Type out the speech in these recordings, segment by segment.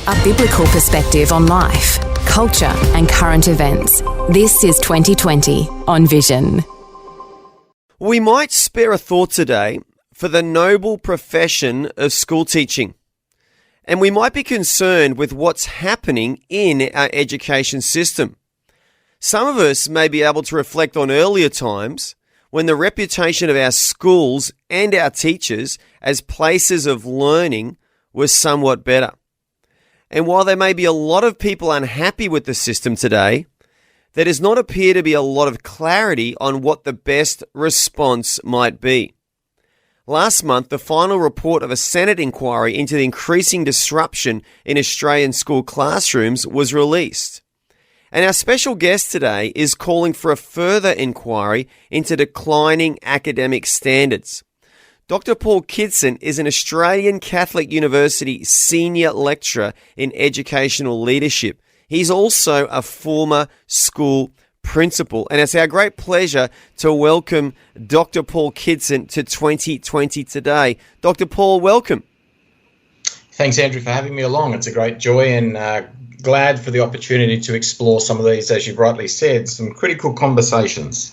A biblical perspective on life, culture and current events. This is 2020 on Vision. We might spare a thought today for the noble profession of school teaching. And we might be concerned with what's happening in our education system. Some of us may be able to reflect on earlier times when the reputation of our schools and our teachers as places of learning was somewhat better. And while there may be a lot of people unhappy with the system today, there does not appear to be a lot of clarity on what the best response might be. Last month, the final report of a Senate inquiry into the increasing disruption in Australian school classrooms was released. And our special guest today is calling for a further inquiry into declining academic standards. Dr. Paul Kidson is an Australian Catholic University senior lecturer in educational leadership. He's also a former school principal. And it's our great pleasure to welcome Dr. Paul Kidson to 2020 today. Dr. Paul, welcome. Thanks, Andrew, for having me along. It's a great joy and glad for the opportunity to explore some of these, as you've rightly said, some critical conversations.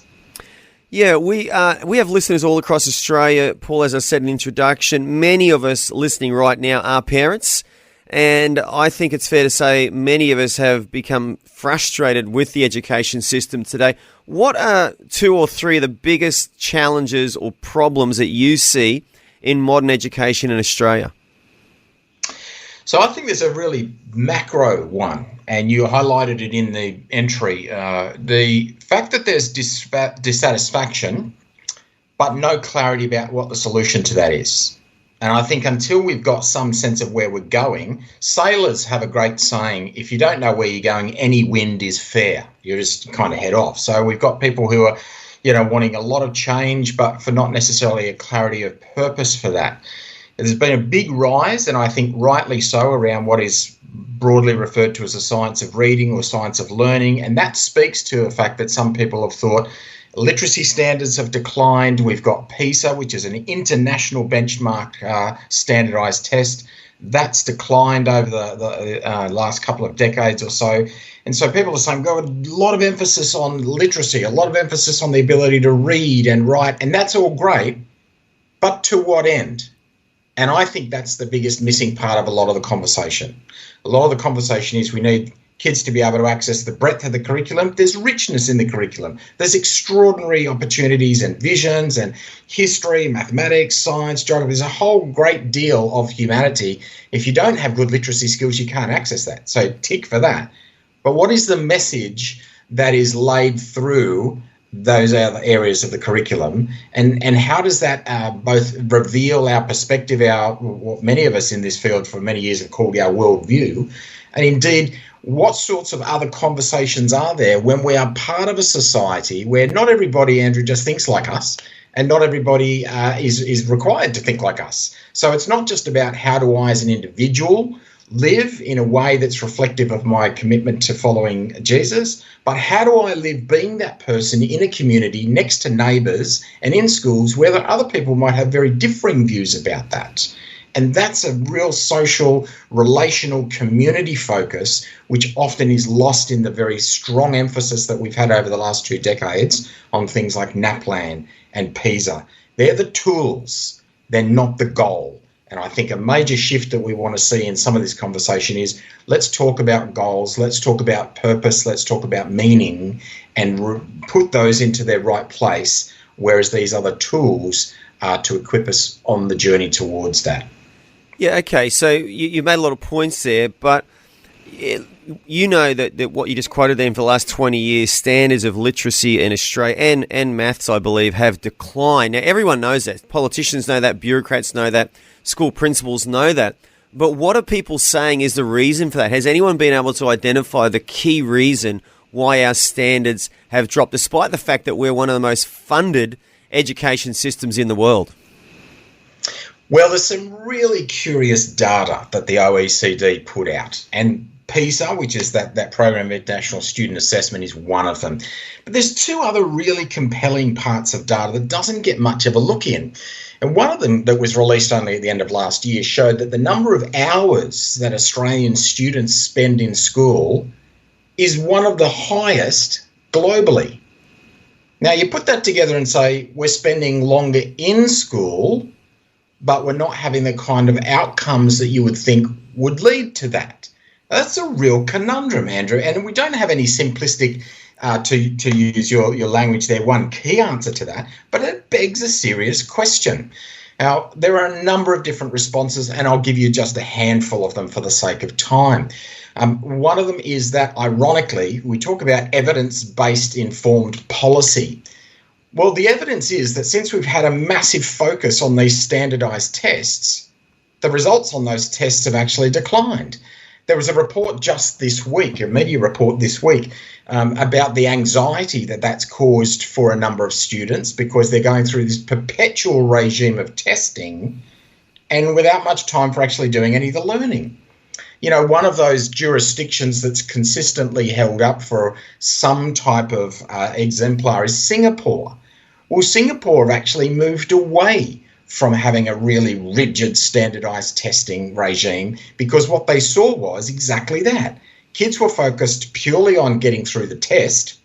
Yeah, we have listeners all across Australia. Paul, as I said in introduction, many of us listening right now are parents. And I think it's fair to say many of us have become frustrated with the education system today. What are two or three of the biggest challenges or problems that you see in modern education in Australia? So I think there's a really macro one, and you highlighted it in the entry. The fact that there's dissatisfaction, but no clarity about what the solution to that is. And I think until we've got some sense of where we're going, sailors have a great saying, if you don't know where you're going, any wind is fair. You just kind of head off. So we've got people who are, wanting a lot of change, but for not necessarily a clarity of purpose for that. There's been a big rise, and I think rightly so, around what is broadly referred to as a science of reading or science of learning. And that speaks to the fact that some people have thought literacy standards have declined. We've got PISA, which is an international benchmark standardised test. That's declined over the last couple of decades or so. And so people are saying, we've got a lot of emphasis on literacy, a lot of emphasis on the ability to read and write, and that's all great, but to what end? And I think that's the biggest missing part of a lot of the conversation. A lot of the conversation is we need kids to be able to access the breadth of the curriculum. There's richness in the curriculum. There's extraordinary opportunities and visions and history, mathematics, science, geography. There's a whole great deal of humanity. If you don't have good literacy skills, you can't access that. So tick for that. But what is the message that is laid through those other areas of the curriculum, and how does that both reveal our perspective, what many of us in this field for many years have called our worldview, and indeed what sorts of other conversations are there when we are part of a society where not everybody, Andrew, just thinks like us, and not everybody is required to think like us. So it's not just about how do I as an individual live in a way that's reflective of my commitment to following Jesus, but how do I live being that person in a community next to neighbours and in schools where other people might have very differing views about that. And that's a real social, relational community focus, which often is lost in the very strong emphasis that we've had over the last 2 decades on things like NAPLAN and PISA. They're the tools, they're not the goal. And I think a major shift that we want to see in some of this conversation is let's talk about goals, let's talk about purpose, let's talk about meaning, and put those into their right place, whereas these other tools are to equip us on the journey towards that. Yeah, okay, so you made a lot of points there, but you know that what you just quoted there, for the last 20 years, standards of literacy in Australia and maths, I believe, have declined. Now, everyone knows that. Politicians know that, bureaucrats know that, school principals know that. But what are people saying is the reason for that? Has anyone been able to identify the key reason why our standards have dropped, despite the fact that we're one of the most funded education systems in the world? Well, there's some really curious data that the OECD put out, and PISA, which is that program of international student assessment, is one of them. But there's two other really compelling parts of data that doesn't get much of a look in. And one of them that was released only at the end of last year showed that the number of hours that Australian students spend in school is one of the highest globally. Now, you put that together and say we're spending longer in school, but we're not having the kind of outcomes that you would think would lead to that. That's a real conundrum, Andrew, and we don't have any simplistic, to use your language there, one key answer to that, but it begs a serious question. Now, there are a number of different responses, and I'll give you just a handful of them for the sake of time. One of them is that, ironically, we talk about evidence-based informed policy. Well, the evidence is that since we've had a massive focus on these standardised tests, the results on those tests have actually declined. There was a report just this week, a media report this week, about the anxiety that that's caused for a number of students because they're going through this perpetual regime of testing and without much time for actually doing any of the learning. You know, one of those jurisdictions that's consistently held up for some type of exemplar is Singapore. Well, Singapore have actually moved away from having a really rigid standardised testing regime because what they saw was exactly that. Kids were focused purely on getting through the test,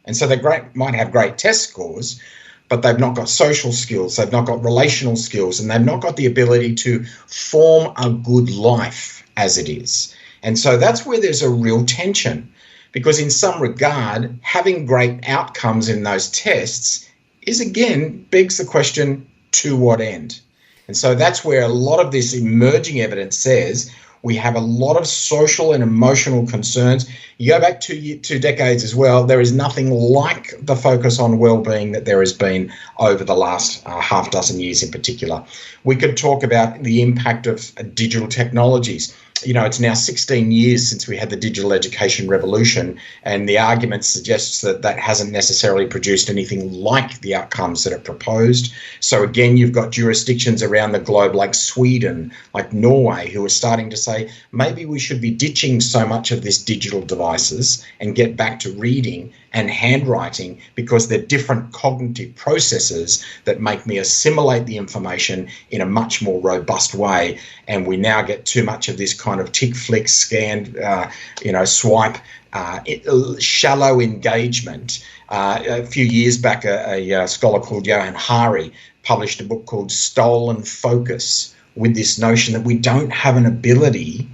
and so they might have great test scores, but they've not got social skills, they've not got relational skills, and they've not got the ability to form a good life as it is. And so that's where there's a real tension, because in some regard, having great outcomes in those tests is, again, begs the question, to what end? And so that's where a lot of this emerging evidence says we have a lot of social and emotional concerns. You go back two decades as well, there is nothing like the focus on well-being that there has been over the last half dozen years in particular. We could talk about the impact of digital technologies. You know, it's now 16 years since we had the digital education revolution, and the argument suggests that that hasn't necessarily produced anything like the outcomes that are proposed. So again, you've got jurisdictions around the globe like Sweden, like Norway, who are starting to say, maybe we should be ditching so much of this digital devices and get back to reading and handwriting, because they're different cognitive processes that make me assimilate the information in a much more robust way. And we now get too much of this kind of tick, flick, scan, swipe, shallow engagement. A few years back, a scholar called Johan Hari published a book called Stolen Focus, with this notion that we don't have an ability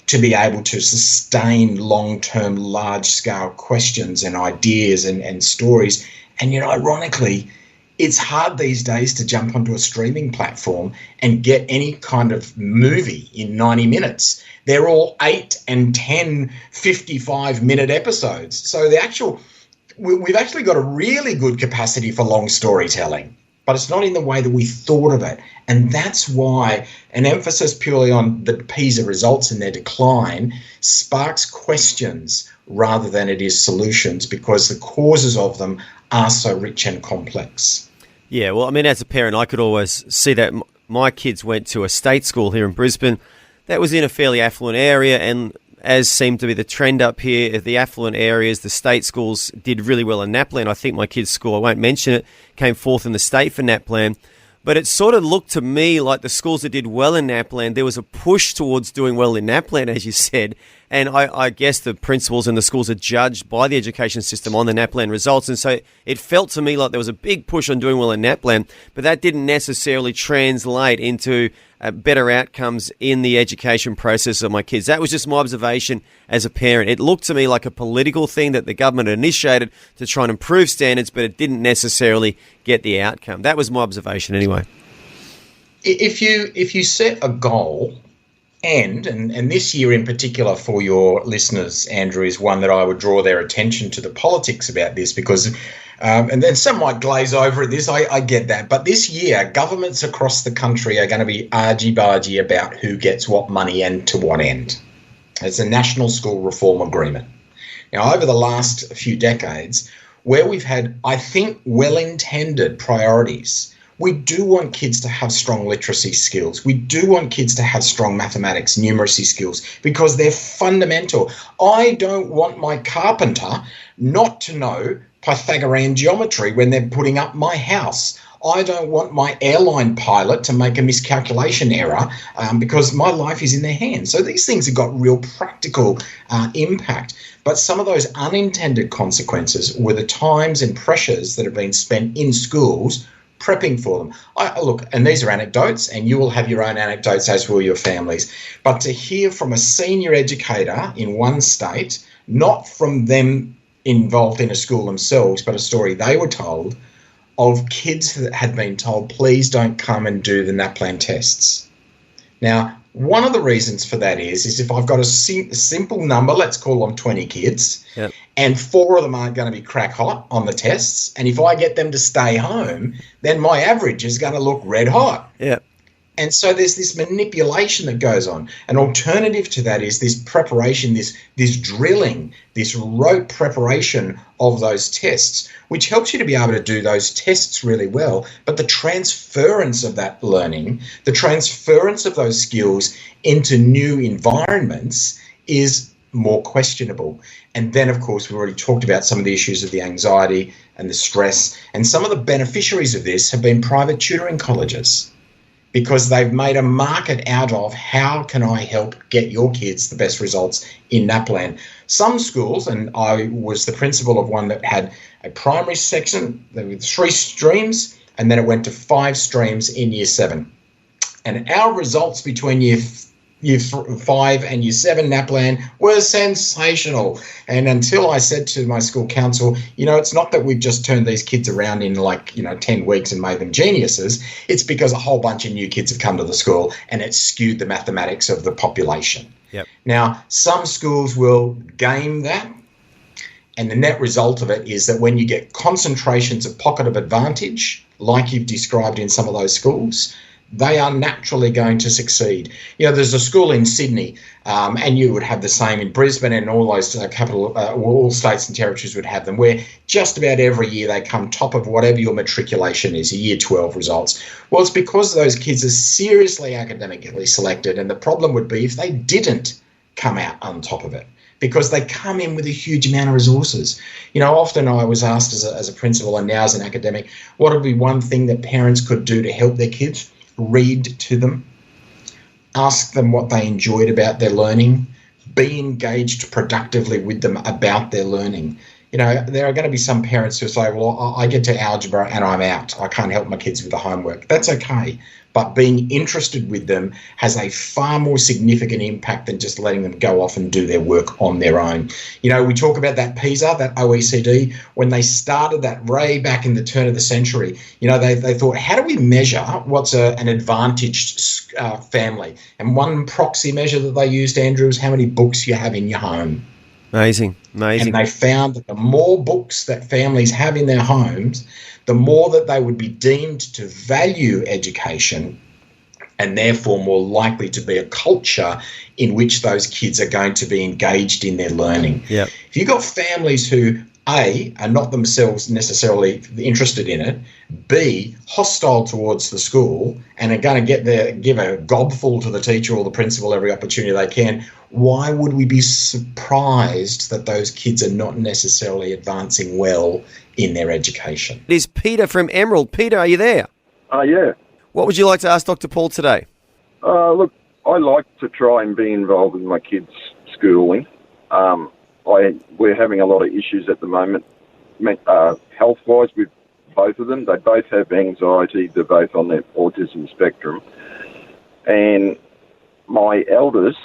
to be able to sustain long-term, large-scale questions and ideas and stories. And yet, ironically, it's hard these days to jump onto a streaming platform and get any kind of movie in 90 minutes. They're all 8 and 10, 55-minute episodes. So we've actually got a really good capacity for long storytelling, but it's not in the way that we thought of it. And that's why an emphasis purely on the PISA results and their decline sparks questions rather than it is solutions, because the causes of them are so rich and complex. Yeah, well, I mean, as a parent, I could always see that my kids went to a state school here in Brisbane that was in a fairly affluent area, and as seemed to be the trend up here, the affluent areas, the state schools did really well in NAPLAN. I think my kid's school, I won't mention it, came fourth in the state for NAPLAN. But it sort of looked to me like the schools that did well in NAPLAN, there was a push towards doing well in NAPLAN, as you said. And I guess the principals and the schools are judged by the education system on the NAPLAN results. And so it felt to me like there was a big push on doing well in NAPLAN, but that didn't necessarily translate into better outcomes in the education process of my kids. That was just my observation as a parent. It looked to me like a political thing that the government initiated to try and improve standards, but it didn't necessarily get the outcome. That was my observation anyway. If you set a goal, and this year in particular for your listeners, Andrew, is one that I would draw their attention to the politics about this, because and then some might glaze over at this, I get that. But this year, governments across the country are going to be argy-bargy about who gets what money and to what end. It's a National School Reform Agreement. Now, over the last few decades, where we've had, I think, well-intended priorities, We do want kids to have strong literacy skills. We do want kids to have strong mathematics, numeracy skills, because they're fundamental. I don't want my carpenter not to know Pythagorean geometry when they're putting up my house. I don't want my airline pilot to make a miscalculation error because my life is in their hands. So these things have got real practical impact. But some of those unintended consequences were the times and pressures that have been spent in schools prepping for them. Look, and these are anecdotes, and you will have your own anecdotes, as will your families. But to hear from a senior educator in one state, not from them involved in a school themselves, but a story they were told of kids that had been told, please don't come and do the NAPLAN tests. Now, one of the reasons for that is if I've got a simple number, let's call them 20 kids, yep, and 4 of them aren't going to be crack hot on the tests, and if I get them to stay home, then my average is going to look red hot. Yeah. And so there's this manipulation that goes on. An alternative to that is this preparation, this drilling, this rote preparation of those tests, which helps you to be able to do those tests really well. But the transference of that learning, the transference of those skills into new environments is more questionable. And then, of course, we've already talked about some of the issues of the anxiety and the stress. And some of the beneficiaries of this have been private tutoring colleges, because they've made a market out of how can I help get your kids the best results in NAPLAN. Some schools, and I was the principal of one that had a primary section with 3 streams, and then it went to 5 streams in year 7. And our results between year 5 and year 7 NAPLAN were sensational. And until I said to my school council, it's not that we've just turned these kids around in 10 weeks and made them geniuses. It's because a whole bunch of new kids have come to the school and it's skewed the mathematics of the population. Yep. Now, some schools will game that. And the net result of it is that when you get concentrations of pocket of advantage, like you've described in some of those schools, they are naturally going to succeed. There's a school in Sydney, and you would have the same in Brisbane, and all those all states and territories would have them, where just about every year they come top of whatever your matriculation is, your year 12 results. Well, it's because those kids are seriously academically selected, and the problem would be if they didn't come out on top of it, because they come in with a huge amount of resources. Often I was asked as a principal and now as an academic, what would be one thing that parents could do to help their kids? Read to them, ask them what they enjoyed about their learning, be engaged productively with them about their learning. There are going to be some parents who say, well, I get to algebra and I'm out. I can't help my kids with the homework. That's okay. But being interested with them has a far more significant impact than just letting them go off and do their work on their own. We talk about that PISA, that OECD, when they started that way back in the turn of the century, they thought, how do we measure what's an advantaged family? And one proxy measure that they used, Andrew, is how many books you have in your home. Amazing. And they found that the more books that families have in their homes, the more that they would be deemed to value education, and therefore more likely to be a culture in which those kids are going to be engaged in their learning. Yep. If you've got families who, A, are not themselves necessarily interested in it, B, hostile towards the school, and are going to give a gobful to the teacher or the principal every opportunity they can, why would we be surprised that those kids are not necessarily advancing well in their education? It is Peter from Emerald. Peter, are you there? Yeah. What would you like to ask Dr. Paul today? Look, I like to try and be involved in my kids' schooling. We're having a lot of issues at the moment, health-wise, with both of them. They both have anxiety. They're both on the autism spectrum. And my eldest,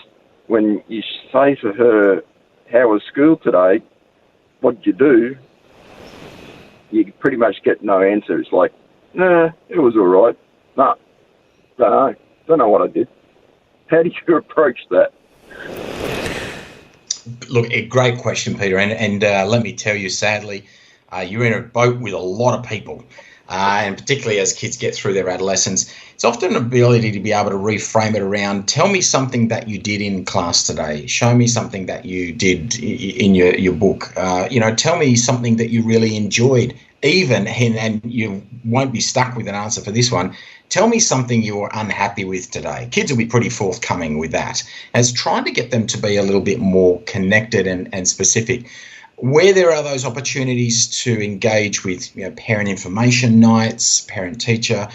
when you say to her, how was school today? What did you do? You pretty much get no answer. It's like, nah, it was all right. No, don't know what I did. How do you approach that? Look, a great question, Peter. And let me tell you, sadly, you're in a boat with a lot of people. And particularly as kids get through their adolescence, it's often an ability to be able to reframe it around, tell me something that you did in class today, show me something that you did in your book, tell me something that you really enjoyed even, and you won't be stuck with an answer for this one, tell me something you're unhappy with today. Kids will be pretty forthcoming with that, as trying to get them to be a little bit more connected and specific. Where there are those opportunities to engage with parent information nights, parent-teacher,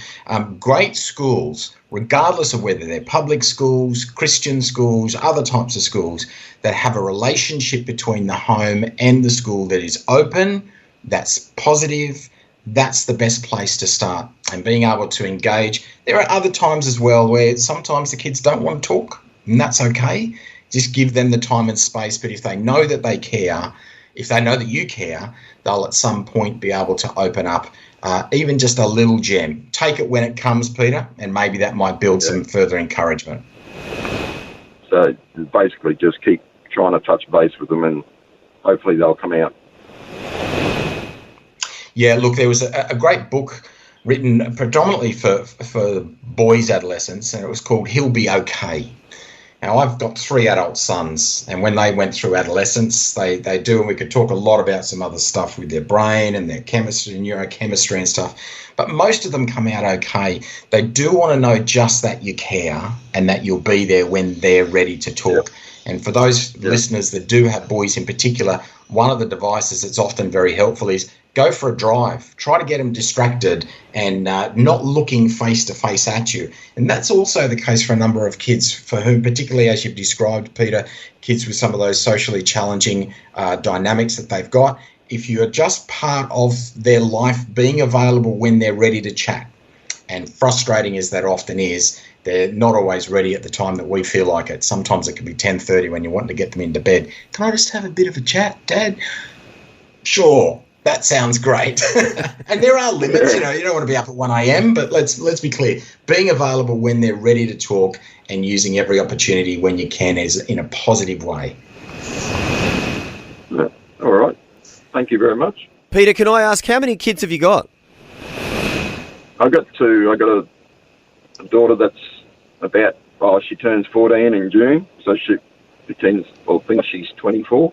great schools, regardless of whether they're public schools, Christian schools, other types of schools, that have a relationship between the home and the school that is open, that's positive, that's the best place to start. And being able to engage. There are other times as well where sometimes the kids don't want to talk, and that's okay. Just give them the time and space. But if they know that they care, if they know that you care, they'll at some point be able to open up even just a little gem. Take it when it comes, Peter, and maybe that might build some further encouragement. So basically just keep trying to touch base with them and hopefully they'll come out. Yeah, look, there was a great book written predominantly for boys' adolescents, and it was called He'll Be Okay. Now, I've got 3 adult sons, and when they went through adolescence, they do, and we could talk a lot about some other stuff with their brain and their chemistry and neurochemistry and stuff, but most of them come out okay. They do want to know just that you care and that you'll be there when they're ready to talk. Yep. And for those listeners that do have boys in particular, one of the devices that's often very helpful is go for a drive. Try to get them distracted and not looking face-to-face at you. And that's also the case for a number of kids for whom, particularly as you've described, Peter, kids with some of those socially challenging dynamics that they've got. If you're just part of their life, being available when they're ready to chat, and frustrating as that often is, they're not always ready at the time that we feel like it. Sometimes it can be 10:30 when you want to get them into bed. Can I just have a bit of a chat, Dad? Sure. That sounds great. And there are limits, you don't want to be up at 1 a.m, but let's be clear. Being available when they're ready to talk and using every opportunity when you can is in a positive way. Yeah. All right. Thank you very much. Peter, can I ask, how many kids have you got? I've got 2. I've got a daughter that's about, she turns 14 in June, so she thinks she's 24.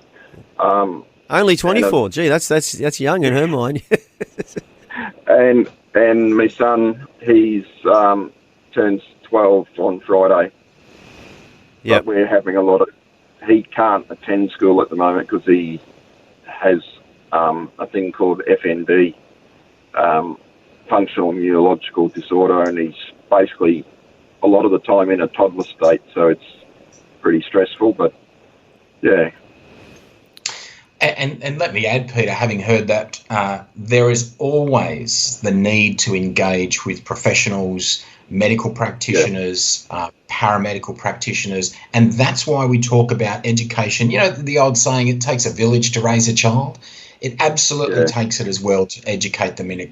Only 24. Gee, that's young in her mind. and my son, he's turns 12 on Friday. Yeah. But we're having he can't attend school at the moment because he has a thing called FND, functional neurological disorder, and he's basically a lot of the time in a toddler state, so it's pretty stressful, but yeah. And let me add, Peter, having heard that, there is always the need to engage with professionals, medical practitioners, paramedical practitioners, and that's why we talk about education. The old saying, it takes a village to raise a child. It absolutely takes it as well to educate them in a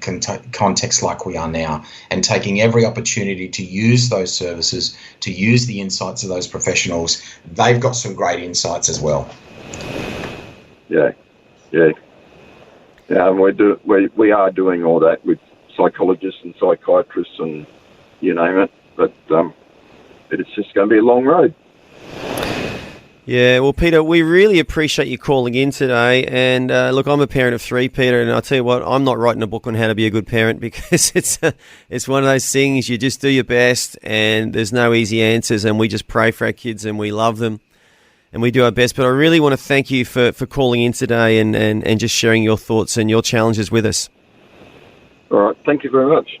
context like we are now, and taking every opportunity to use those services, to use the insights of those professionals. They've got some great insights as well. Yeah, and we are doing all that with psychologists and psychiatrists and you name it, but it's just going to be a long road. Yeah, well, Peter, we really appreciate you calling in today. And look, I'm a parent of 3, Peter, and I'll tell you what, I'm not writing a book on how to be a good parent because it's one of those things, you just do your best and there's no easy answers, and we just pray for our kids and we love them and we do our best. But I really want to thank you for calling in today and just sharing your thoughts and your challenges with us. All right, thank you very much.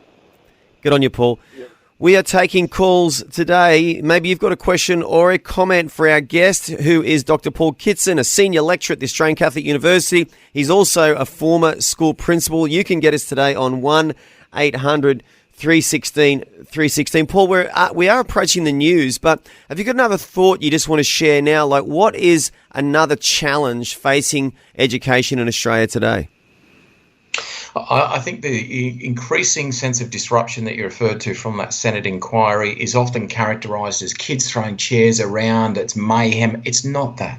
Good on you, Paul. Yeah. We are taking calls today. Maybe you've got a question or a comment for our guest, who is Dr. Paul Kidson, a senior lecturer at the Australian Catholic University. He's also a former school principal. You can get us today on 1-800-316-316. Paul, we are approaching the news, but have you got another thought you just want to share now? Like, what is another challenge facing education in Australia today? I think the increasing sense of disruption that you referred to from that Senate inquiry is often characterised as kids throwing chairs around, it's mayhem. It's not that.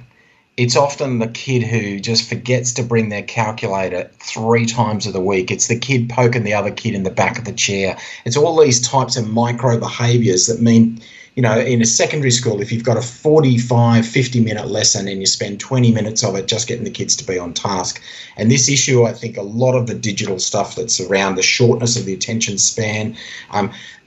It's often the kid who just forgets to bring their calculator 3 times of the week. It's the kid poking the other kid in the back of the chair. It's all these types of micro behaviours that mean in a secondary school, if you've got a 45, 50-minute lesson and you spend 20 minutes of it just getting the kids to be on task. And this issue, I think a lot of the digital stuff that's around the shortness of the attention span,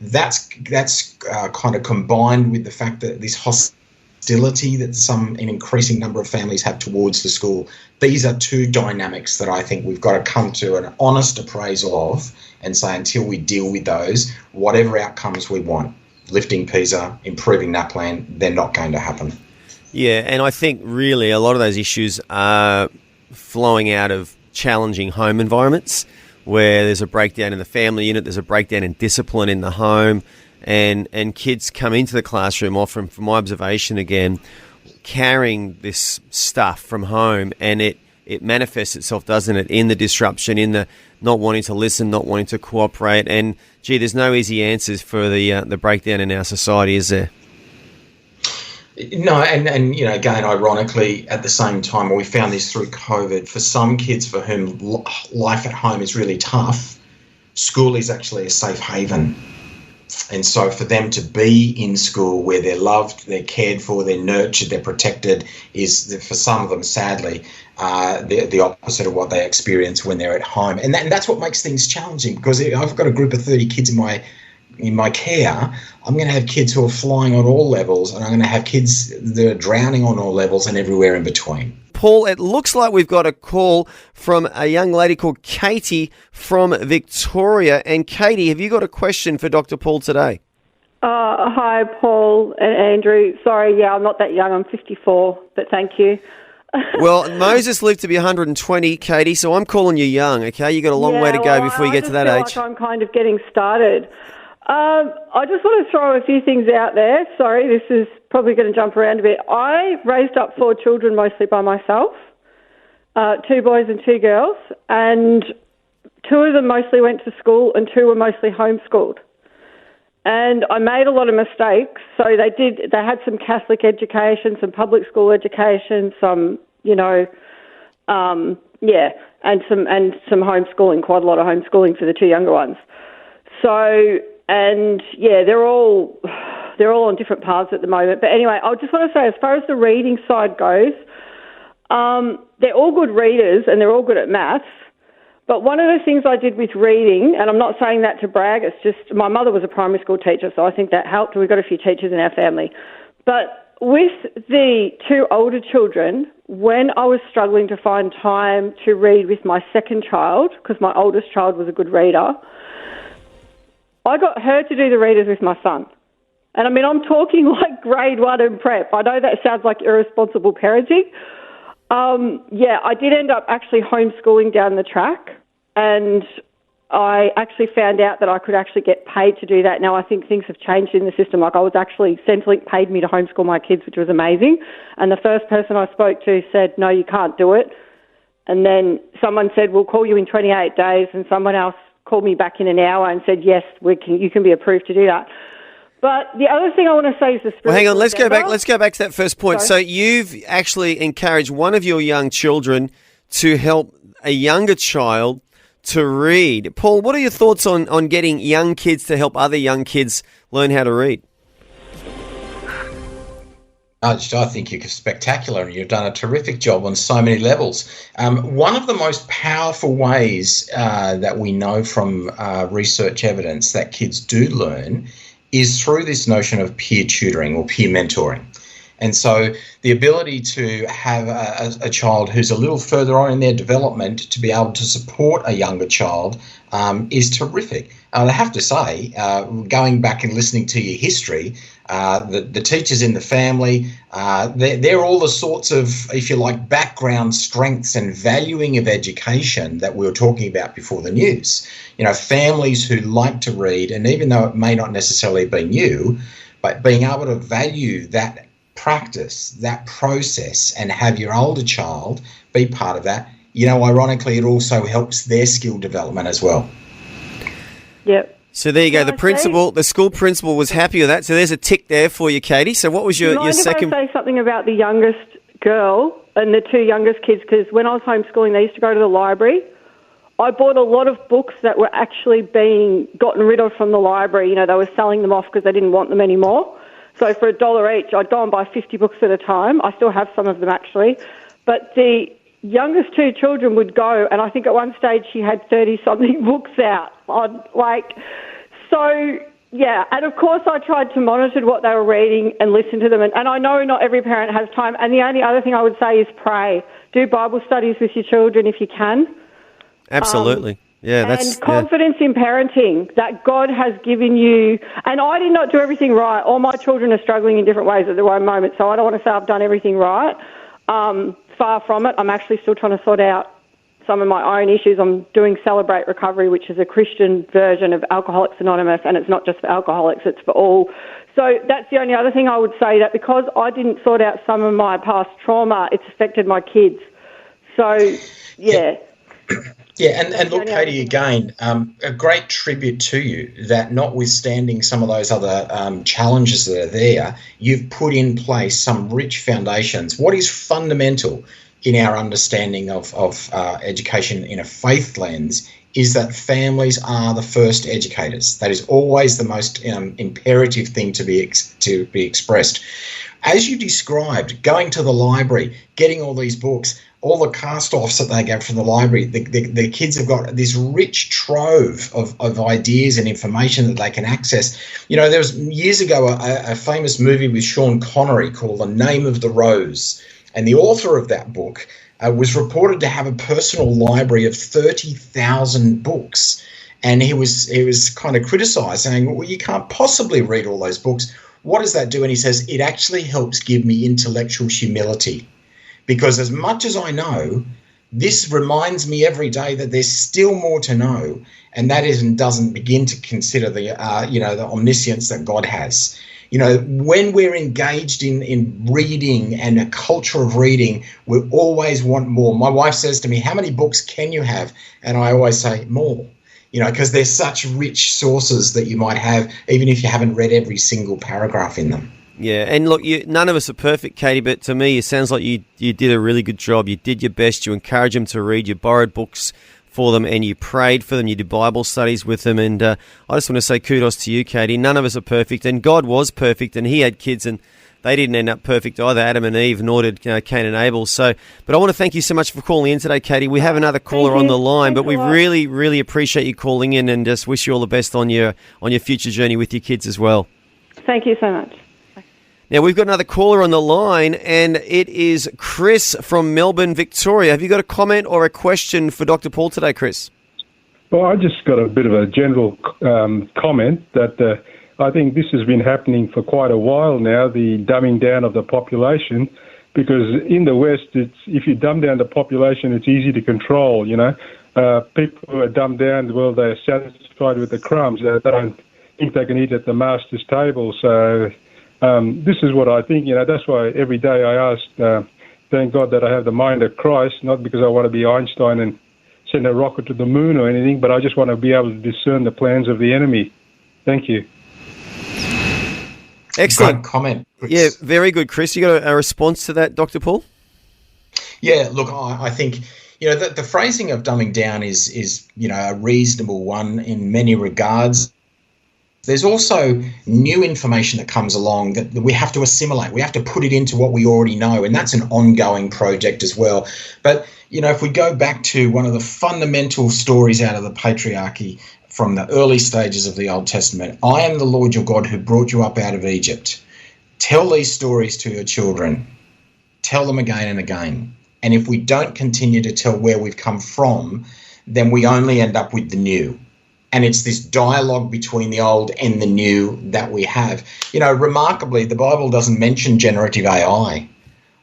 that's kind of combined with the fact that this hostility that an increasing number of families have towards the school. These are two dynamics that I think we've got to come to an honest appraisal of and say, until we deal with those, whatever outcomes we want, lifting PISA, improving NAPLAN, they're not going to happen. Yeah, and I think really a lot of those issues are flowing out of challenging home environments where there's a breakdown in the family unit, there's a breakdown in discipline in the home, and kids come into the classroom often, from my observation again, carrying this stuff from home, and it manifests itself, doesn't it, in the disruption, in the not wanting to listen, not wanting to cooperate. And, gee, there's no easy answers for the breakdown in our society, is there? No, and again, ironically, at the same time, we found this through COVID, for some kids for whom life at home is really tough, school is actually a safe haven. And so for them to be in school where they're loved, they're cared for, they're nurtured, they're protected, is, for some of them, sadly, the opposite of what they experience when they're at home. And that's what makes things challenging, because I've got a group of 30 kids in my care. I'm going to have kids who are flying on all levels, and I'm going to have kids that are drowning on all levels and everywhere in between. Paul, it looks like we've got a call from a young lady called Katie from Victoria. And Katie, have you got a question for Dr. Paul today? Hi, Paul and Andrew. Sorry, I'm not that young. I'm 54, but thank you. Well, Moses lived to be 120, Katie, so I'm calling you young, okay? You got a long way to go before you get to that age. Like I'm kind of getting started. I just want to throw a few things out there. Sorry, this is probably going to jump around a bit. I raised up 4 children mostly by myself, 2 boys and 2 girls, and 2 of them mostly went to school and 2 were mostly homeschooled. And I made a lot of mistakes. So they had some Catholic education, some public school education, some, and some homeschooling, quite a lot of homeschooling for the 2 younger ones. So, they're all on different paths at the moment. But anyway, I just want to say, as far as the reading side goes, they're all good readers and they're all good at maths. But one of the things I did with reading, and I'm not saying that to brag, it's just my mother was a primary school teacher, so I think that helped. We've got a few teachers in our family. But with the 2 older children, when I was struggling to find time to read with my second child, because my oldest child was a good reader, I got her to do the readers with my son. And I mean, I'm talking like grade 1 and prep. I know that sounds like irresponsible parenting. I did end up actually homeschooling down the track, and I actually found out that I could actually get paid to do that. Now, I think things have changed in the system. Like, Centrelink paid me to homeschool my kids, which was amazing. And the first person I spoke to said, no, you can't do it. And then someone said, we'll call you in 28 days. And someone else called me back in an hour and said, yes, you can be approved to do that. But the other thing I want to say is the spiritual Well, hang on, let's go endeavour. back to that first point. Sorry. So you've actually encouraged one of your young children to help a younger child to read. Paul, what are your thoughts on getting young kids to help other young kids learn how to read? I think you're spectacular, and you've done a terrific job on so many levels. One of the most powerful ways that we know from research evidence that kids do learn is through this notion of peer tutoring or peer mentoring. And so the ability to have a child who's a little further on in their development to be able to support a younger child is terrific. And I have to say, going back and listening to your history, the teachers in the family, they're all the sorts of, if you like, background strengths and valuing of education that we were talking about before the news. Families who like to read, and even though it may not necessarily be you, but being able to value that practice, that process, and have your older child be part of that, ironically, it also helps their skill development as well. Yep. So there you go. The school principal was happy with that. So there's a tick there for you, Katie. So what was your second? If I say something about the youngest girl and the 2 youngest kids, because when I was homeschooling, they used to go to the library. I bought a lot of books that were actually being gotten rid of from the library. They were selling them off because they didn't want them anymore. So for $1 each, I'd go and buy 50 books at a time. I still have some of them, actually. But the youngest two children would go, and I think at one stage she had 30-something books out. Yeah, and of course I tried to monitor what they were reading and listen to them. And I know not every parent has time. And the only other thing I would say is pray. Do Bible studies with your children if you can. Absolutely. And confidence in parenting, that God has given you. And I did not do everything right. All my children are struggling in different ways at the one moment, so I don't want to say I've done everything right. Far from it. I'm actually still trying to sort out some of my own issues. I'm doing Celebrate Recovery, which is a Christian version of Alcoholics Anonymous, and it's not just for alcoholics, it's for all. So that's the only other thing I would say, that because I didn't sort out some of my past trauma, it's affected my kids. So, yeah. Yeah, and look, Katie, again, a great tribute to you that notwithstanding some of those other challenges that are there, you've put in place some rich foundations. What is fundamental in our understanding of education in a faith lens is that families are the first educators. That is always the most imperative thing to be expressed. As you described, going to the library, getting all these books, all the cast-offs that they get from the library, the kids have got this rich trove of ideas and information that they can access. You know, there was years ago a famous movie with Sean Connery called The Name of the Rose, and the author of that book was reported to have a personal library of 30,000 books, and he was kind of criticised, saying, well, you can't possibly read all those books. What does that do? And he says, it actually helps give me intellectual humility. Because as much as I know, this reminds me every day that there's still more to know, and that doesn't begin to consider the omniscience that God has. You know, when we're engaged in reading and a culture of reading, we always want more. My wife says to me, how many books can you have? And I always say more, you know, because there's such rich sources that you might have, even if you haven't read every single paragraph in them. Yeah, and look, none of us are perfect, Katie, but to me, it sounds like you did a really good job. You did your best. You encouraged them to read. You borrowed books for them, and you prayed for them. You did Bible studies with them, and I just want to say kudos to you, Katie. None of us are perfect, and God was perfect, and He had kids, and they didn't end up perfect either, Adam and Eve, nor did Cain and Abel. So, but I want to thank you so much for calling in today, Katie. We have another caller on the line, but we really, really appreciate you calling in, and just wish you all the best on your future journey with your kids as well. Thank you so much. Now, we've got another caller on the line, and it is Chris from Melbourne, Victoria. Have you got a comment or a question for Dr. Paul today, Chris? Well, I just got a bit of a general comment that I think this has been happening for quite a while now, the dumbing down of the population, because in the West, if you dumb down the population, it's easy to control, you know. People who are dumbed down, well, they're satisfied with the crumbs. They don't think they can eat at the master's table, so... this is what I think, you know, that's why every day I ask, thank God that I have the mind of Christ, not because I want to be Einstein and send a rocket to the moon or anything, but I just want to be able to discern the plans of the enemy. Thank you. Excellent Great comment, Chris. Yeah, very good, Chris. You got a response to that, Dr. Paul? Yeah, look, I think, you know, the phrasing of dumbing down is, you know, a reasonable one in many regards. There's also new information that comes along that we have to assimilate. We have to put it into what we already know, and that's an ongoing project as well. But, you know, if we go back to one of the fundamental stories out of the patriarchy from the early stages of the Old Testament, I am the Lord your God who brought you up out of Egypt. Tell these stories to your children. Tell them again and again. And if we don't continue to tell where we've come from, then we only end up with the new. And it's this dialogue between the old and the new that we have. You know, remarkably, the Bible doesn't mention generative AI,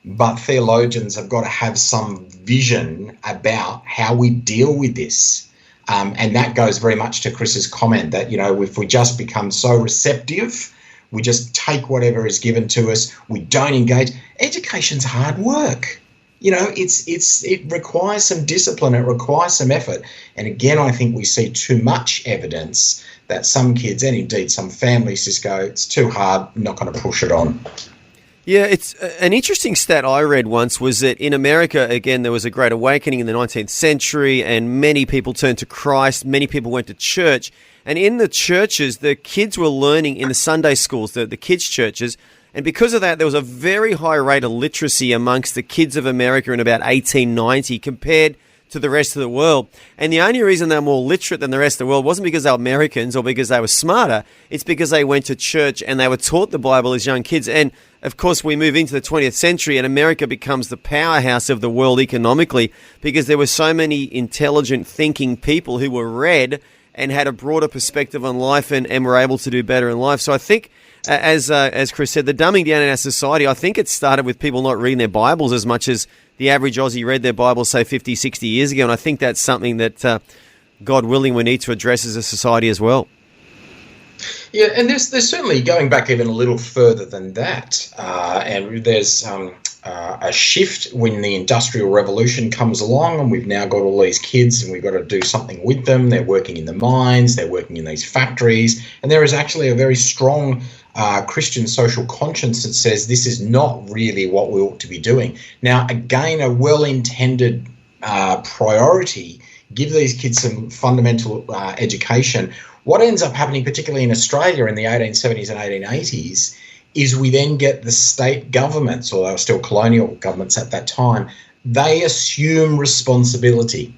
but theologians have got to have some vision about how we deal with this. And that goes very much to Chris's comment that, you know, if we just become so receptive, we just take whatever is given to us, we don't engage. Education's hard work. You know, it requires some discipline, it requires some effort. And again, I think we see too much evidence that some kids and indeed some families just go, it's too hard, I'm not going to push it on. Yeah, it's an interesting stat I read once was that in America, again, there was a great awakening in the 19th century and many people turned to Christ, many people went to church. And in the churches, the kids were learning in the Sunday schools, the kids' churches. And because of that, there was a very high rate of literacy amongst the kids of America in about 1890 compared to the rest of the world. And the only reason they're more literate than the rest of the world wasn't because they were Americans or because they were smarter. It's because they went to church and they were taught the Bible as young kids. And of course, we move into the 20th century and America becomes the powerhouse of the world economically because there were so many intelligent thinking people who were read and had a broader perspective on life and were able to do better in life. So I think, as Chris said, the dumbing down in our society, I think it started with people not reading their Bibles as much as the average Aussie read their Bible, say, 50, 60 years ago. And I think that's something that, God willing, we need to address as a society as well. Yeah, and there's certainly going back even a little further than that. And there's a shift when the Industrial Revolution comes along and we've now got all these kids and we've got to do something with them. They're working in the mines, they're working in these factories. And there is actually a very strong Christian social conscience that says this is not really what we ought to be doing. Now, again, a well-intended priority, give these kids some fundamental education. What ends up happening, particularly in Australia in the 1870s and 1880s, is we then get the state governments, or they were still colonial governments at that time, they assume responsibility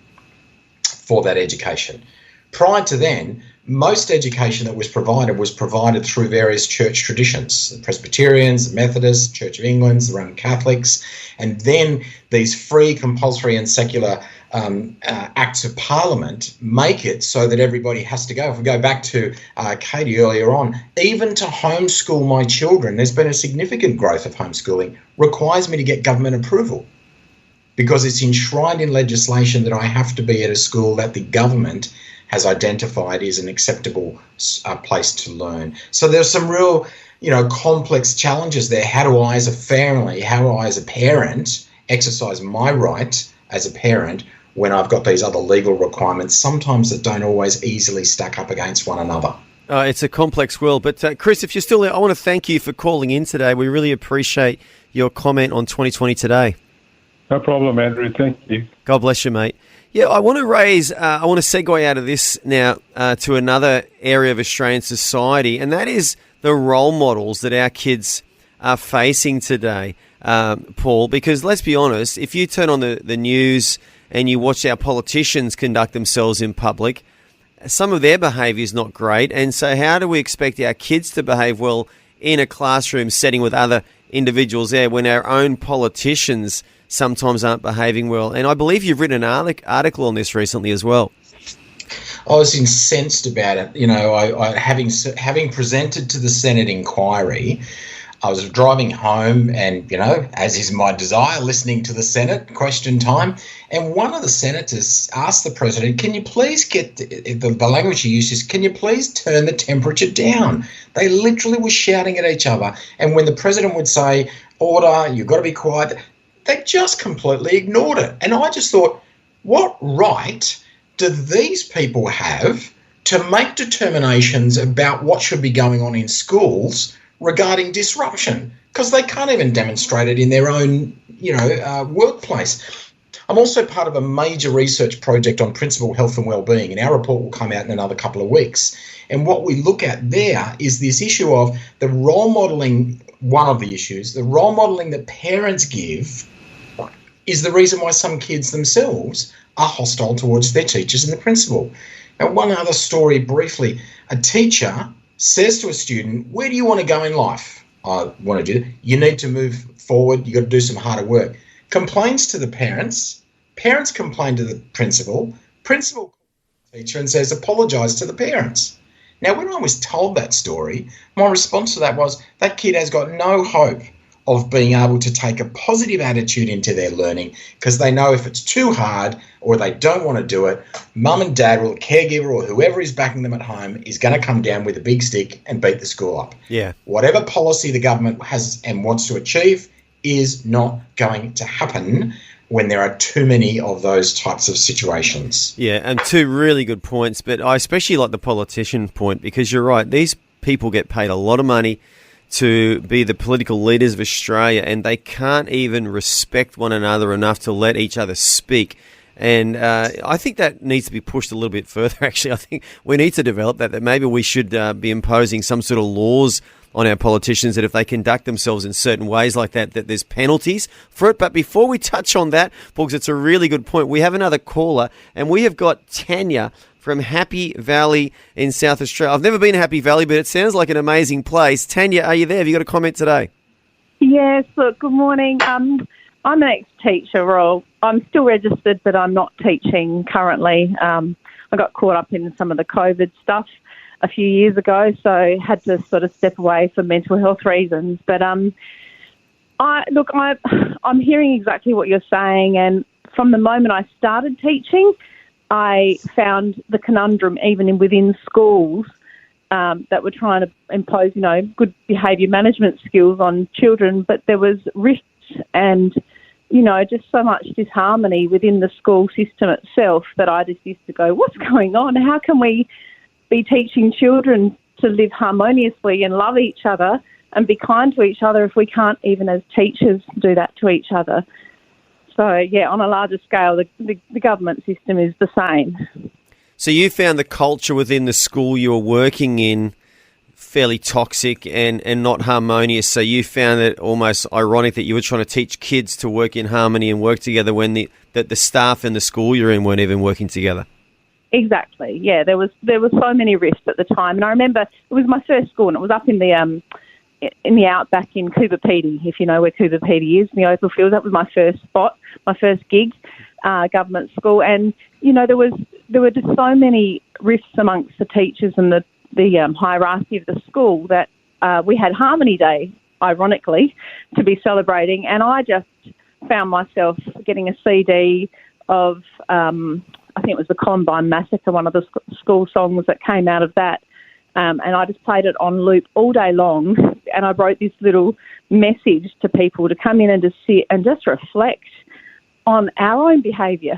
for that education. Prior to then, most education that was provided through various church traditions, the Presbyterians, the Methodists, Church of England, the Roman Catholics, and then these free, compulsory and secular acts of parliament make it so that everybody has to go. If we go back to Katie earlier on, even to homeschool my children, there's been a significant growth of homeschooling, requires me to get government approval because it's enshrined in legislation that I have to be at a school that the government has identified is an acceptable place to learn. So there's some real, complex challenges there. How do I as a family, how do I as a parent exercise my right as a parent when I've got these other legal requirements, sometimes that don't always easily stack up against one another? It's a complex world. But Chris, if you're still there, I want to thank you for calling in today. We really appreciate your comment on 2020 today. No problem, Andrew. Thank you. God bless you, mate. Yeah, I want to segue out of this now to another area of Australian society, and that is the role models that our kids are facing today, Paul, because let's be honest, if you turn on the news and you watch our politicians conduct themselves in public, some of their behaviour is not great, and so how do we expect our kids to behave well in a classroom setting with other individuals there when our own politicians sometimes aren't behaving well? And I believe you've written an article on this recently as well. I was incensed about it. I having presented to the Senate inquiry, I was driving home and, as is my desire, listening to the Senate question time. And one of the senators asked the president, can you please get the language he used is, can you please turn the temperature down? They literally were shouting at each other. And when the president would say, order, you've got to be quiet, they just completely ignored it. And I just thought, what right do these people have to make determinations about what should be going on in schools regarding disruption? Because they can't even demonstrate it in their own, workplace. I'm also part of a major research project on principal health and wellbeing, and our report will come out in another couple of weeks. And what we look at there is this issue of the role modelling. One of the issues, the role modelling that parents give is the reason why some kids themselves are hostile towards their teachers and the principal. And one other story briefly, a teacher says to a student, where do you want to go in life? I want to do, you need to move forward, you've got to do some harder work. Complains to the parents complain to the principal calls the teacher and says, apologise to the parents. Now, when I was told that story, my response to that was, that kid has got no hope of being able to take a positive attitude into their learning because they know if it's too hard or they don't want to do it, mum and dad or the caregiver or whoever is backing them at home is going to come down with a big stick and beat the school up. Yeah. Whatever policy the government has and wants to achieve is not going to happen when there are too many of those types of situations. Yeah, and two really good points, but I especially like the politician point because you're right, these people get paid a lot of money to be the political leaders of Australia, and they can't even respect one another enough to let each other speak. And I think that needs to be pushed a little bit further, actually. I think we need to develop that maybe we should be imposing some sort of laws on our politicians that if they conduct themselves in certain ways like that there's penalties for it. But before we touch on that, Paul, 'cause it's a really good point, we have another caller, and we have got Tanya from Happy Valley in South Australia. I've never been to Happy Valley, but it sounds like an amazing place. Tanya, are you there? Have you got a comment today? Yes, look, good morning. I'm an ex-teacher, Roel. I'm still registered, but I'm not teaching currently. I got caught up in some of the COVID stuff a few years ago, so had to sort of step away for mental health reasons. But I'm hearing exactly what you're saying, and from the moment I started teaching, I found the conundrum even within schools that were trying to impose, good behaviour management skills on children, but there was rifts and, just so much disharmony within the school system itself that I just used to go, what's going on? How can we be teaching children to live harmoniously and love each other and be kind to each other if we can't even as teachers do that to each other? So, yeah, on a larger scale, the government system is the same. So you found the culture within the school you were working in fairly toxic and not harmonious. So you found it almost ironic that you were trying to teach kids to work in harmony and work together when the staff in the school you're in weren't even working together. Exactly. Yeah, there was so many rifts at the time, and I remember it was my first school, and it was up in the outback in Coober Pedy, if you know where Coober Pedy is, in the open field. That was my first spot, my first gig, government school, and there were just so many rifts amongst the teachers and the hierarchy of the school that we had Harmony Day, ironically, to be celebrating, and I just found myself getting a CD of I think it was the Columbine Massacre, one of the school songs that came out of that. And I just played it on loop all day long. And I wrote this little message to people to come in and just sit and just reflect on our own behaviour,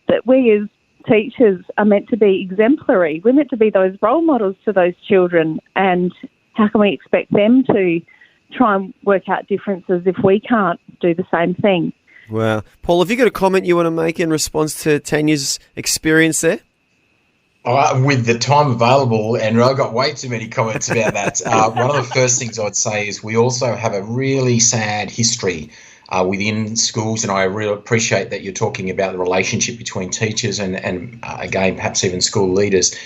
that we as teachers are meant to be exemplary. We're meant to be those role models to those children. And how can we expect them to try and work out differences if we can't do the same thing? Wow. Paul, have you got a comment you want to make in response to Tanya's experience there? With the time available, Andrew, I've got way too many comments about that. One of the first things I'd say is we also have a really sad history within schools, and I really appreciate that you're talking about the relationship between teachers and again, perhaps even school leaders.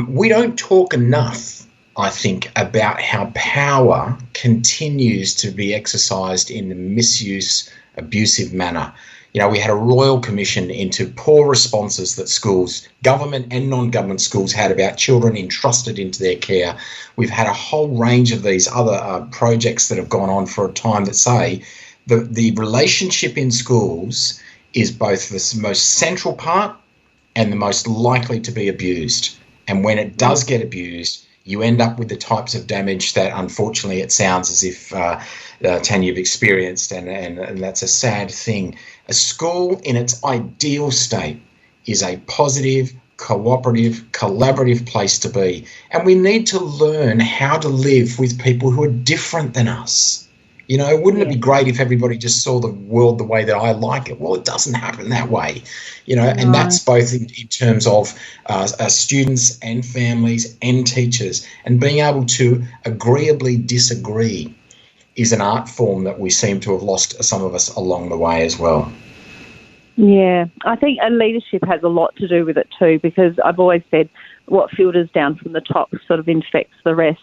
We don't talk enough, I think, about how power continues to be exercised in the misuse, abusive manner. We had a royal commission into poor responses that schools, government and non-government schools, had about children entrusted into their care. We've had a whole range of these other projects that have gone on for a time that say the relationship in schools is both the most central part and the most likely to be abused. And when it does get abused, you end up with the types of damage that, unfortunately, it sounds as if Tanya, you've experienced, and that's a sad thing. A school in its ideal state is a positive, cooperative, collaborative place to be. And we need to learn how to live with people who are different than us. Wouldn't it be great if everybody just saw the world the way that I like it? Well, it doesn't happen that way, and that's both in terms of students and families and teachers. And being able to agreeably disagree is an art form that we seem to have lost, some of us, along the way as well. Yeah, I think leadership has a lot to do with it too, because I've always said what filters down from the top sort of infects the rest.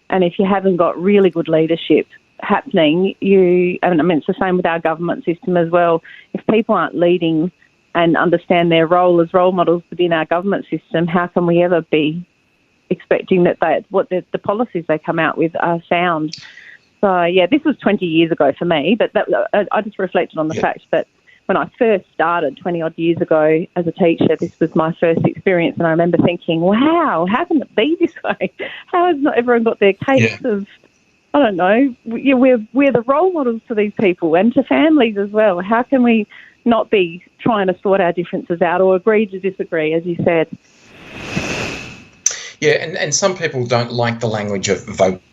And if you haven't got really good leadership happening, it's the same with our government system as well. If people aren't leading and understand their role as role models within our government system, how can we ever be expecting that the policies they come out with are sound? So, yeah, this was 20 years ago for me, but I just reflected on the fact that when I first started 20-odd years ago as a teacher, this was my first experience, and I remember thinking, wow, how can it be this way? How has not everyone got their case of, I don't know, we're the role models to these people and to families as well. How can we not be trying to sort our differences out or agree to disagree, as you said? Yeah, and some people don't like the language of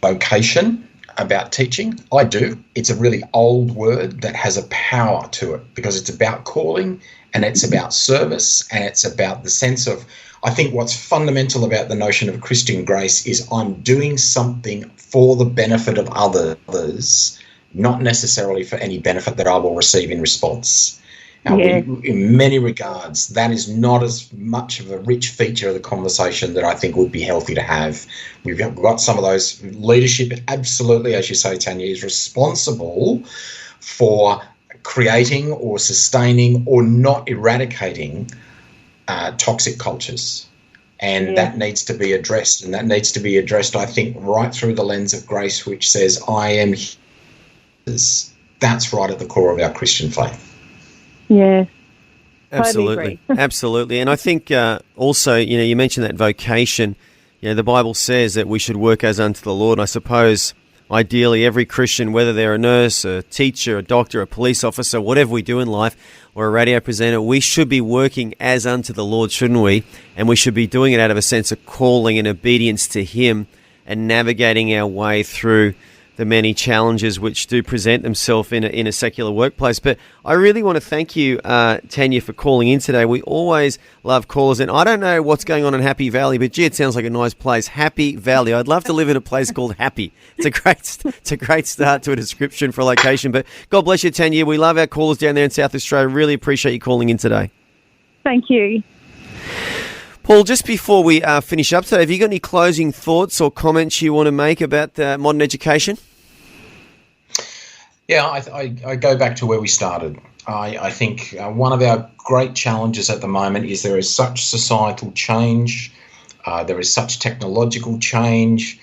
vocation about teaching. I do. It's a really old word that has a power to it because it's about calling and it's about service and it's about the sense of, I think what's fundamental about the notion of Christian grace is I'm doing something for the benefit of others, not necessarily for any benefit that I will receive in response. Now, in many regards, that is not as much of a rich feature of the conversation that I think would be healthy to have. We've got some of those leadership, absolutely, as you say, Tanya, is responsible for creating or sustaining or not eradicating toxic cultures. And that needs to be addressed. And that needs to be addressed, I think, right through the lens of grace, which says, I am his. That's right at the core of our Christian faith. Yeah. Absolutely. Totally Absolutely. And I think also, you mentioned that vocation. The Bible says that we should work as unto the Lord. I suppose, ideally, every Christian, whether they're a nurse, a teacher, a doctor, a police officer, whatever we do in life, or a radio presenter, we should be working as unto the Lord, shouldn't we? And we should be doing it out of a sense of calling and obedience to Him and navigating our way through the many challenges which do present themselves in a secular workplace. But I really want to thank you, Tanya, for calling in today. We always love callers, and I don't know what's going on in Happy Valley, but gee, it sounds like a nice place. Happy Valley. I'd love to live in a place called Happy. It's a great start to a description for a location. But God bless you, Tanya. We love our callers down there in South Australia. Really appreciate you calling in today. Thank you. Paul, just before we finish up today, have you got any closing thoughts or comments you want to make about modern education? Yeah, I go back to where we started. I think one of our great challenges at the moment is there is such societal change, there is such technological change.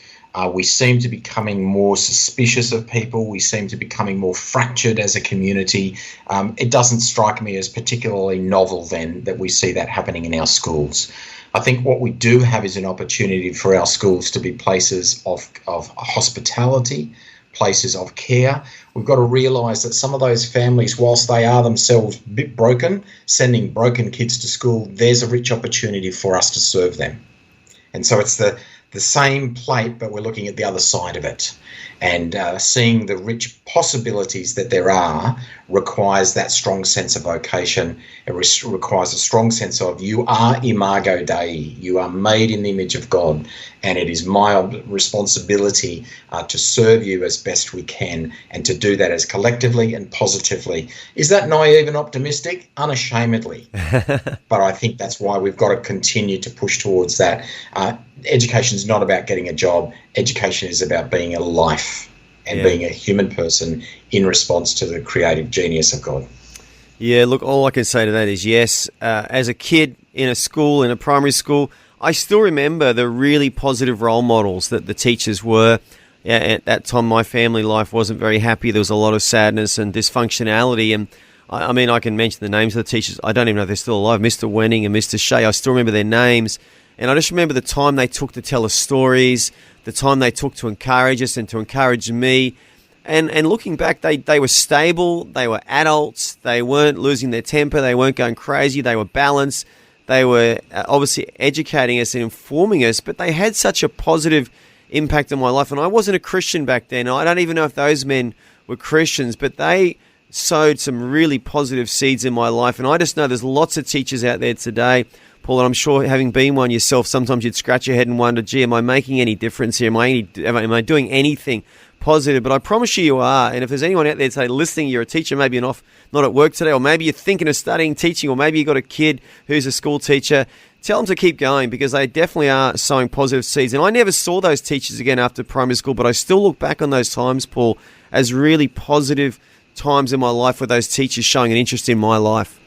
We seem to be becoming more suspicious of people. We seem to be becoming more fractured as a community. It doesn't strike me as particularly novel then that we see that happening in our schools. I think what we do have is an opportunity for our schools to be places of hospitality, places of care. We've got to realise that some of those families, whilst they are themselves a bit broken, sending broken kids to school, there's a rich opportunity for us to serve them. And so it's the same plate, but we're looking at the other side of it. And seeing the rich possibilities that there are requires that strong sense of vocation. It requires a strong sense of you are imago Dei, you are made in the image of God, and it is my responsibility to serve you as best we can and to do that as collectively and positively. Is that naive and optimistic? Unashamedly. But I think that's why we've got to continue to push towards that. Education is not about getting a job. Education is about being a life and being a human person in response to the creative genius of God. Yeah, look, all I can say to that is yes. As a kid in a school, in a primary school, I still remember the really positive role models that the teachers were. At that time, my family life wasn't very happy. There was a lot of sadness and dysfunctionality. And I mean, I can mention the names of the teachers. I don't even know if they're still alive. Mr. Wenning and Mr. Shea, I still remember their names. And I just remember the time they took to tell us stories, the time they took to encourage us and to encourage me. And looking back, they were stable, they were adults, they weren't losing their temper, they weren't going crazy, they were balanced, they were obviously educating us and informing us, but they had such a positive impact on my life. And I wasn't a Christian back then. I don't even know if those men were Christians, but they sowed some really positive seeds in my life. And I just know there's lots of teachers out there today, Paul, and I'm sure having been one yourself, sometimes you'd scratch your head and wonder, gee, am I making any difference here? Am I doing anything positive? But I promise you are. And if there's anyone out there today listening, you're a teacher, maybe you're not at work today, or maybe you're thinking of studying teaching, or maybe you've got a kid who's a school teacher, tell them to keep going, because they definitely are sowing positive seeds. And I never saw those teachers again after primary school, but I still look back on those times, Paul, as really positive times in my life with those teachers showing an interest in my life.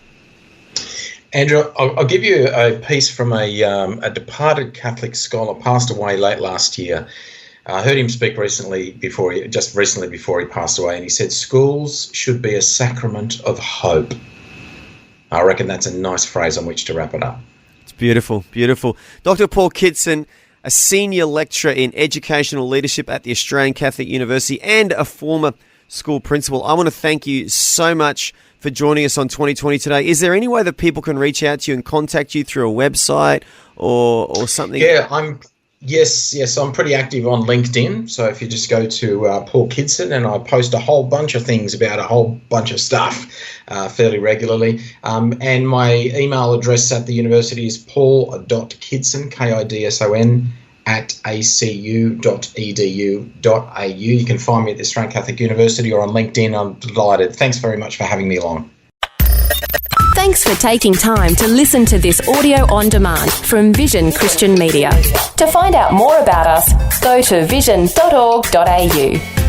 Andrew, I'll give you a piece from a departed Catholic scholar, passed away late last year. I heard him speak recently before he passed away, and he said, schools should be a sacrament of hope. I reckon that's a nice phrase on which to wrap it up. It's beautiful, beautiful. Dr. Paul Kidson, a senior lecturer in educational leadership at the Australian Catholic University and a former school principal. I want to thank you so much for joining us on 2020 today. Is there any way that people can reach out to you and contact you through a website or something? Yeah, Yes, I'm pretty active on LinkedIn. So if you just go to Paul Kidson, and I post a whole bunch of things about a whole bunch of stuff fairly regularly. And my email address at the university is paul.kidson, KIDSON, @acu.edu.au. You can find me at the Australian Catholic University or on LinkedIn. I'm delighted. Thanks very much for having me along. Thanks for taking time to listen to this audio on demand from Vision Christian Media. To find out more about us, go to vision.org.au.